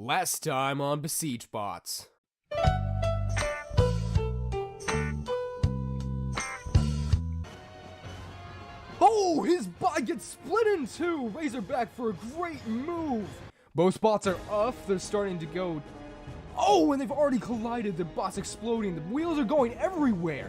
Last time on BesiegeBots. Oh, his bot gets split in two! Razorback for a great move! Both bots are off, they're starting to go... Oh, and they've already collided, the bot's exploding, the wheels are going everywhere!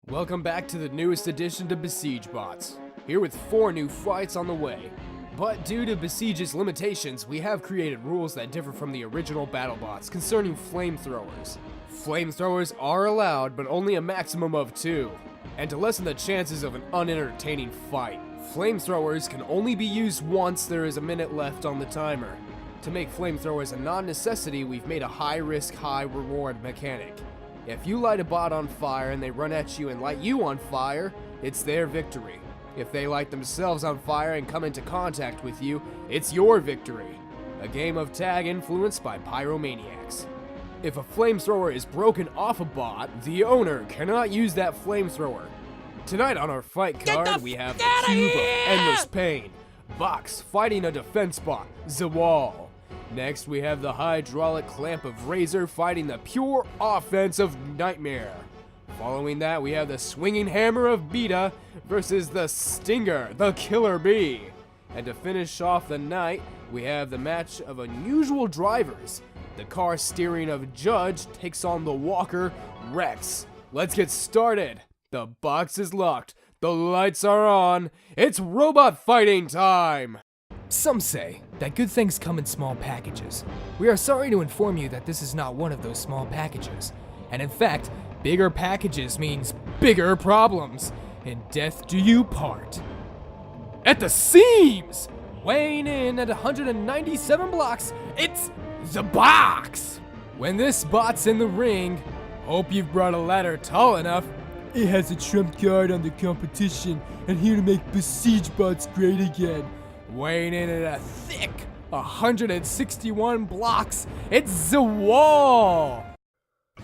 Welcome back to the newest edition to BesiegeBots, here with 4 new fights on the way. But due to Besiege's limitations, we have created rules that differ from the original Battlebots concerning flamethrowers. Flamethrowers are allowed, but only a maximum of 2. And to lessen the chances of an unentertaining fight, flamethrowers can only be used once there is a minute left on the timer. To make flamethrowers a non-necessity, we've made a high-risk, high-reward mechanic. If you light a bot on fire and they run at you and light you on fire, it's their victory. If they light themselves on fire and come into contact with you, it's your victory. A game of tag influenced by pyromaniacs. If a flamethrower is broken off a bot, the owner cannot use that flamethrower. Tonight on our fight card, we have the Cube of Endless Pain, Box fighting a defense bot, Zawal. Next, we have the Hydraulic Clamp of Razor fighting the Pure Offense of Nightmare. Following that, we have the Swinging Hammer of Beta versus the Stinger, the Killer Bee. And to finish off the night, we have the match of unusual drivers. The car steering of Judge takes on the Walker, Rex. Let's get started. The box is locked. The lights are on. It's robot fighting time! Some say that good things come in small packages. We are sorry to inform you that this is not one of those small packages. And in fact, bigger packages means bigger problems. In death do you part. At the seams! Weighing in at 197 blocks, it's the box! When this bot's in the ring, hope you've brought a ladder tall enough. It has a trump card on the competition and here to make BesiegeBots great again. Weighing in at a thick 161 blocks, it's the wall!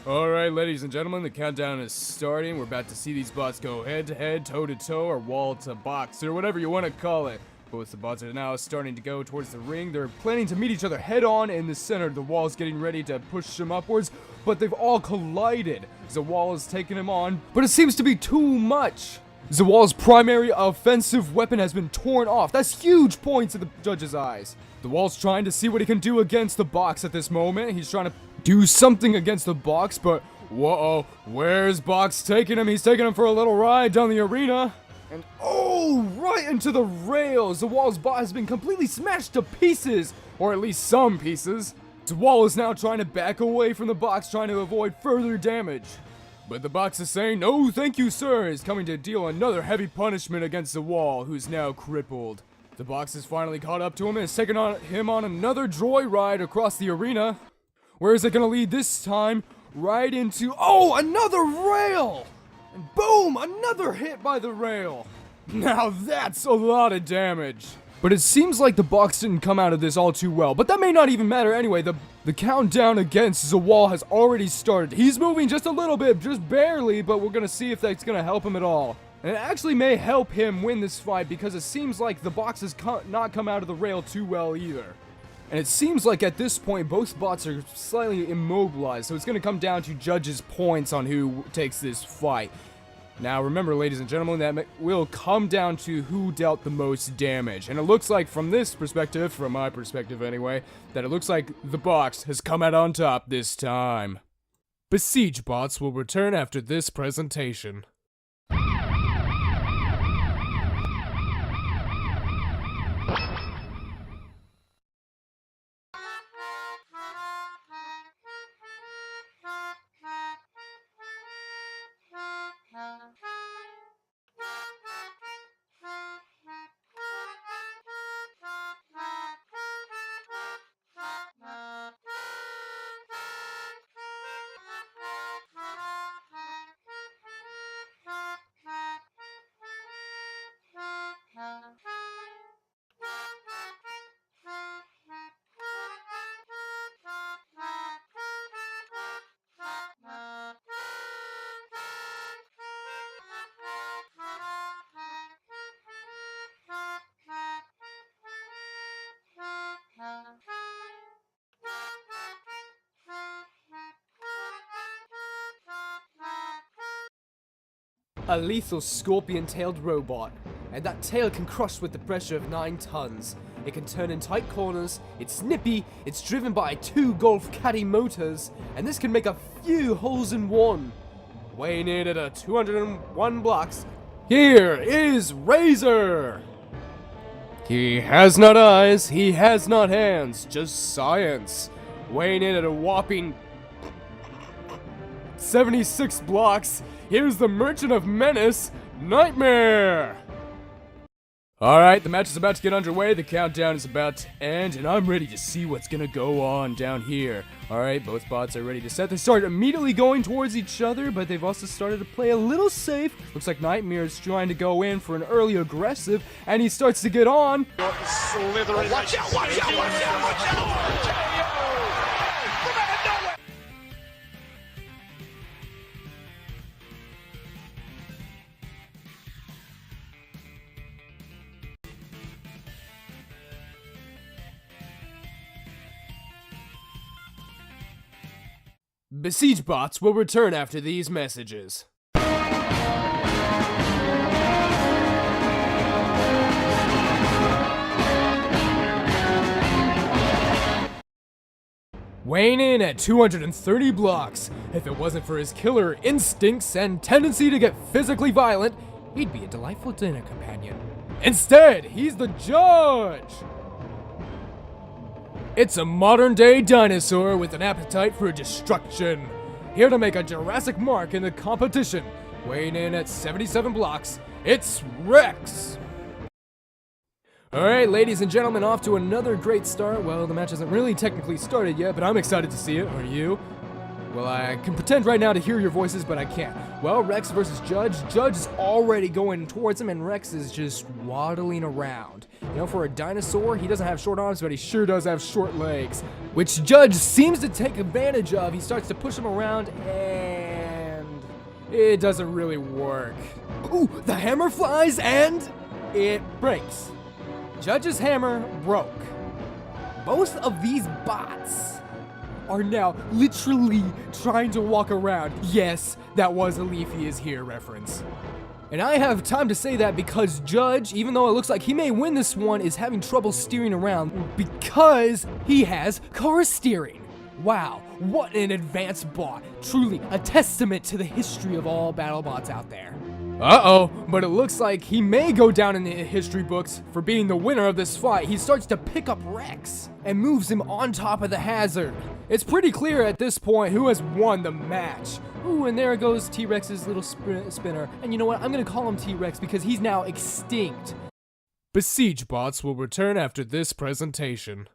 Alright, ladies and gentlemen, the countdown is starting. We're about to see these bots go head-to-head, toe-to-toe, or wall-to-box, or whatever you want to call it. Both the bots are now starting to go towards the ring. They're planning to meet each other head-on in the center. The wall's getting ready to push them upwards, but they've all collided. Zawal is taking him on, but it seems to be too much. Zawal's primary offensive weapon has been torn off. That's huge points in the judge's eyes. The wall's trying to see what he can do against the box at this moment. He's trying to do something against the box, but whoa, where's Box taking him? He's taking him for a little ride down the arena. And oh, right into the rails. The wall's bot has been completely smashed to pieces, or at least some pieces. Zawal is now trying to back away from the box, trying to avoid further damage. But the box is saying, no thank you sir, is coming to deal another heavy punishment against Zawal, who's now crippled. The box has finally caught up to him and is taking him on another joyride across the arena. Where is it gonna lead this time? Right into, oh, another rail! And boom, another hit by the rail. Now that's a lot of damage. But it seems like the box didn't come out of this all too well, but that may not even matter anyway. The countdown against Zawal has already started. He's moving just a little bit, just barely, but we're gonna see if that's gonna help him at all. And it actually may help him win this fight because it seems like the box has not come out of the rail too well either. And it seems like at this point, both bots are slightly immobilized, so it's going to come down to judges' points on who takes this fight. Now, remember, ladies and gentlemen, that will come down to who dealt the most damage. And it looks like, from this perspective, from my perspective anyway, that it looks like the box has come out on top this time. BesiegeBots will return after this presentation. a lethal scorpion-tailed robot, and that tail can crush with the pressure of 9 tons. It can turn in tight corners, it's snippy, it's driven by 2 golf caddy motors, and this can make a few holes in one. Weighing in at a 201 blocks, here is Razor! He has not eyes, he has not hands, just science. Weighing in at a whopping 76 blocks, here's the Merchant of Menace, Nightmare! Alright, the match is about to get underway, the countdown is about to end, and I'm ready to see what's gonna go on down here. Alright, both bots are ready to set. They start immediately going towards each other, but they've also started to play a little safe. Looks like Nightmare is trying to go in for an early aggressive, and he starts to get on. Slithering. Watch out, watch out, watch out, watch out! BesiegeBots will return after these messages. Weighing in at 230 blocks. If it wasn't for his killer instincts and tendency to get physically violent, he'd be a delightful dinner companion. Instead, he's the judge! It's a modern-day dinosaur with an appetite for destruction. Here to make a Jurassic mark in the competition. Weighing in at 77 blocks, it's Rex! Alright, ladies and gentlemen, off to another great start. Well, the match hasn't really technically started yet, but I'm excited to see it. Are you? Well, I can pretend right now to hear your voices, but I can't. Well, Rex versus Judge. Judge is already going towards him, and Rex is just waddling around. You know, for a dinosaur, he doesn't have short arms, but he sure does have short legs, which Judge seems to take advantage of. He starts to push him around, and it doesn't really work. Ooh, the hammer flies, and it breaks. Judge's hammer broke. Both of these bots are now literally trying to walk around. Yes, that was a Leafy is here reference. And I have time to say that because Judge, even though it looks like he may win this one, is having trouble steering around because he has car steering. Wow, what an advanced bot. Truly a testament to the history of all BattleBots out there. Uh-oh, but it looks like he may go down in the history books for being the winner of this fight. He starts to pick up Rex and moves him on top of the hazard. It's pretty clear at this point who has won the match. Ooh, and there goes T-Rex's little spinner. And you know what? I'm gonna call him T-Rex because he's now extinct. BesiegeBots will return after this presentation.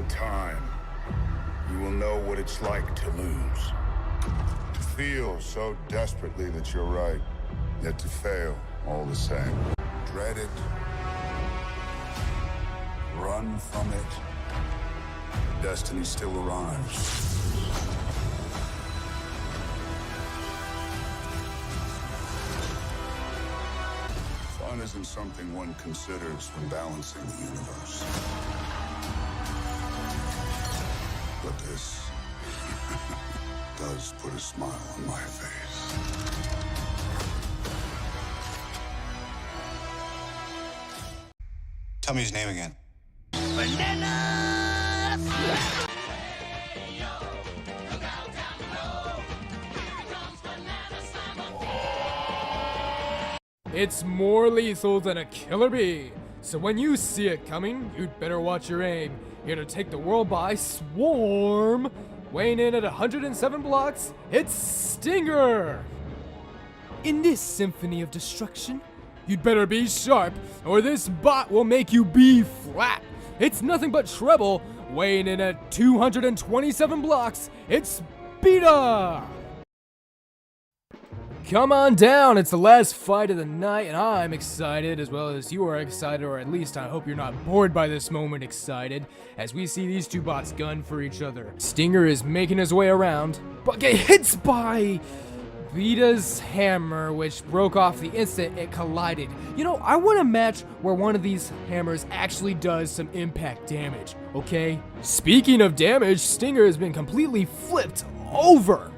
Time, you will know what it's like to lose. To feel so desperately that you're right, yet to fail all the same. Dread it. Run from it. Destiny still arrives. Fun isn't something one considers when balancing the universe. But this does put a smile on my face. Tell me his name again. Bananas! It's more lethal than a killer bee. So when you see it coming, you'd better watch your aim. Here to take the world by swarm. Weighing in at 107 blocks, it's Stinger! In this symphony of destruction, you'd better be sharp, or this bot will make you be flat. It's nothing but treble. Weighing in at 227 blocks, it's Beta! Come on down, it's the last fight of the night, and I'm excited, as well as you are excited, or at least I hope you're not bored by this moment excited, as we see these two bots gun for each other. Stinger is making his way around, but get hit by Beta's hammer, which broke off the instant it collided. You know, I want a match where one of these hammers actually does some impact damage, okay? Speaking of damage, Stinger has been completely flipped over.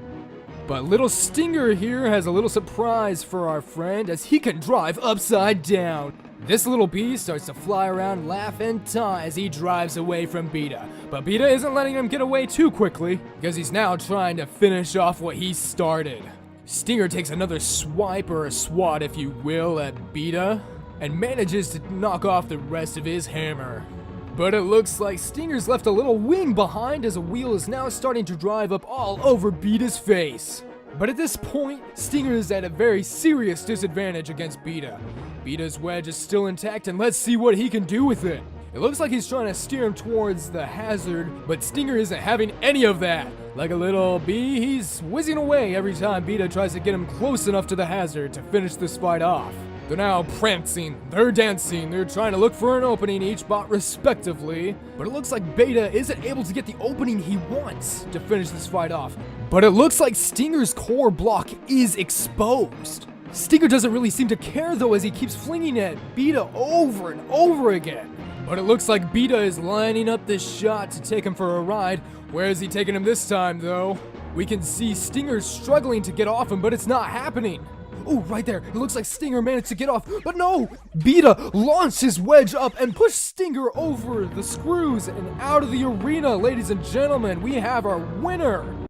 But little Stinger here has a little surprise for our friend as he can drive upside down. This little beast starts to fly around, laugh, and taw as he drives away from Beta. But Beta isn't letting him get away too quickly, because he's now trying to finish off what he started. Stinger takes another swipe, or a swat if you will, at Beta, and manages to knock off the rest of his hammer. But it looks like Stinger's left a little wing behind as a wheel is now starting to drive up all over Beta's face. But at this point, Stinger is at a very serious disadvantage against Beta. Beta's wedge is still intact, and let's see what he can do with it. It looks like he's trying to steer him towards the hazard, but Stinger isn't having any of that. Like a little bee, he's whizzing away every time Beta tries to get him close enough to the hazard to finish this fight off. They're now prancing, they're dancing, they're trying to look for an opening, each bot respectively. But it looks like Beta isn't able to get the opening he wants to finish this fight off. But it looks like Stinger's core block is exposed. Stinger doesn't really seem to care though, as he keeps flinging at Beta over and over again. But it looks like Beta is lining up this shot to take him for a ride. Where is he taking him this time though? We can see Stinger struggling to get off him, but it's not happening. Oh, right there. It looks like Stinger managed to get off, but no! Beta launched his wedge up and pushed Stinger over the screws and out of the arena. Ladies and gentlemen, we have our winner!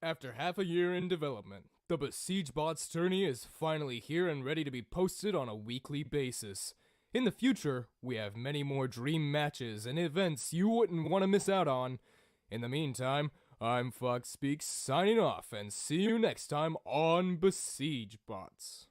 After half a year in development, the BesiegeBots tourney is finally here and ready to be posted on a weekly basis. In the future, we have many more dream matches and events you wouldn't want to miss out on. In the meantime, I'm Fox Speaks signing off, and see you next time on BesiegeBots.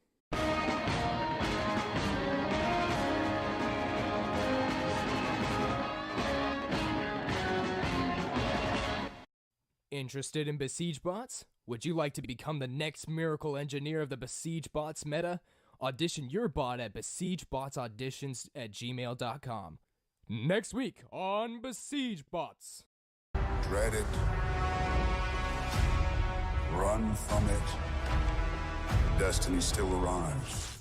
Interested in BesiegeBots? Would you like to become the next miracle engineer of the BesiegeBots meta? Audition your bot at BesiegeBotsAuditions at gmail.com. Next week on BesiegeBots. Dread it. Run from it. Destiny still arrives.